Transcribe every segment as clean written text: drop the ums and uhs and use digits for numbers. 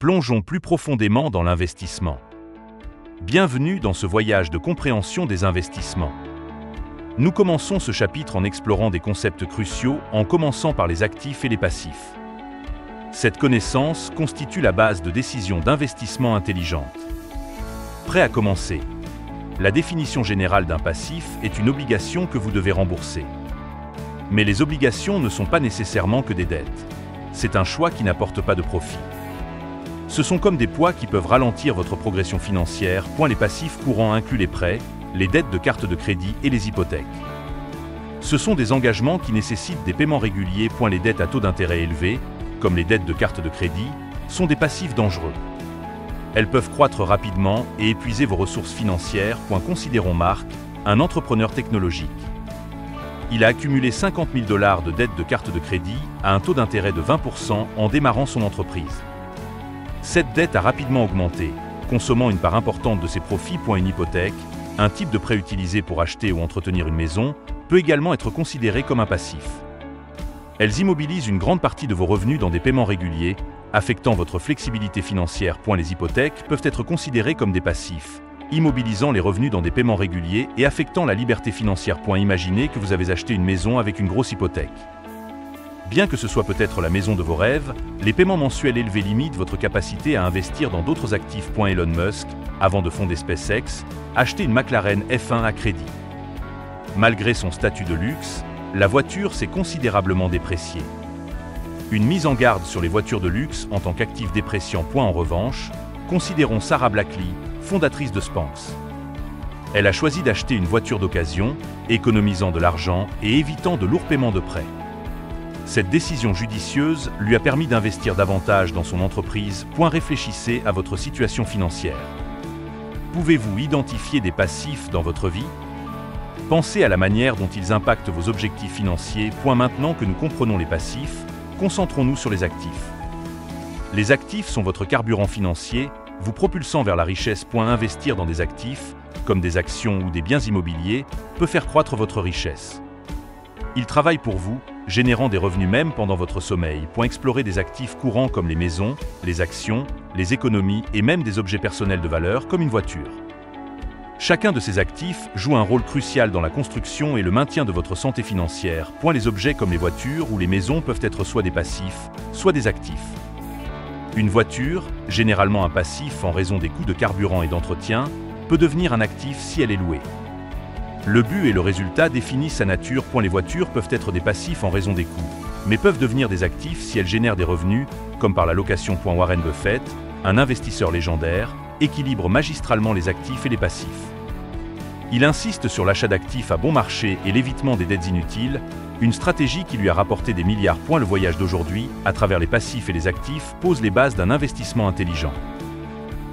Plongeons plus profondément dans l'investissement. Bienvenue dans ce voyage de compréhension des investissements. Nous commençons ce chapitre en explorant des concepts cruciaux en commençant par les actifs et les passifs. Cette connaissance constitue la base de décisions d'investissement intelligentes. Prêt à commencer? La définition générale d'un passif est une obligation que vous devez rembourser. Mais les obligations ne sont pas nécessairement que des dettes. C'est un choix qui n'apporte pas de profit. Ce sont comme des poids qui peuvent ralentir votre progression financière. Les passifs courants incluent les prêts, les dettes de carte de crédit et les hypothèques. Ce sont des engagements qui nécessitent des paiements réguliers. Les dettes à taux d'intérêt élevés, comme les dettes de carte de crédit, sont des passifs dangereux. Elles peuvent croître rapidement et épuiser vos ressources financières. Considérons Mark, un entrepreneur technologique. Il a accumulé 50 000 $ de dettes de carte de crédit à un taux d'intérêt de 20% en démarrant son entreprise. Cette dette a rapidement augmenté, consommant une part importante de ses profits. Une hypothèque, un type de prêt utilisé pour acheter ou entretenir une maison, peut également être considéré comme un passif. Elles immobilisent une grande partie de vos revenus dans des paiements réguliers, affectant votre flexibilité financière. Les hypothèques peuvent être considérées comme des passifs, immobilisant les revenus dans des paiements réguliers et affectant la liberté financière. Imaginez que vous avez acheté une maison avec une grosse hypothèque. Bien que ce soit peut-être la maison de vos rêves, les paiements mensuels élevés limitent votre capacité à investir dans d'autres actifs. Elon Musk, avant de fonder SpaceX, achetait une McLaren F1 à crédit. Malgré son statut de luxe, la voiture s'est considérablement dépréciée. Une mise en garde sur les voitures de luxe en tant qu'actif dépréciant. En revanche, considérons Sarah Blackley, fondatrice de Spanx. Elle a choisi d'acheter une voiture d'occasion, économisant de l'argent et évitant de lourds paiements de prêt. Cette décision judicieuse lui a permis d'investir davantage dans son entreprise. Réfléchissez à votre situation financière. Pouvez-vous identifier des passifs dans votre vie? Pensez à la manière dont ils impactent vos objectifs financiers. Maintenant que nous comprenons les passifs, concentrons-nous sur les actifs. Les actifs sont votre carburant financier, vous propulsant vers la richesse. Investir dans des actifs, comme des actions ou des biens immobiliers, peut faire croître votre richesse. Ils travaillent pour vous, générant des revenus même pendant votre sommeil. Explorer des actifs courants comme les maisons, les actions, les économies et même des objets personnels de valeur comme une voiture. Chacun de ces actifs joue un rôle crucial dans la construction et le maintien de votre santé financière. Les objets comme les voitures ou les maisons peuvent être soit des passifs, soit des actifs. Une voiture, généralement un passif en raison des coûts de carburant et d'entretien, peut devenir un actif si elle est louée. Le but et le résultat définissent sa nature. Les voitures peuvent être des passifs en raison des coûts, mais peuvent devenir des actifs si elles génèrent des revenus, comme par la location. Warren Buffett, un investisseur légendaire, équilibre magistralement les actifs et les passifs. Il insiste sur l'achat d'actifs à bon marché et l'évitement des dettes inutiles, une stratégie qui lui a rapporté des milliards. Le voyage d'aujourd'hui, à travers les passifs et les actifs, pose les bases d'un investissement intelligent.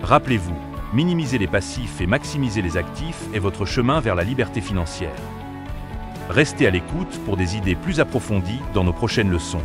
Rappelez-vous, minimiser les passifs et maximiser les actifs est votre chemin vers la liberté financière. Restez à l'écoute pour des idées plus approfondies dans nos prochaines leçons.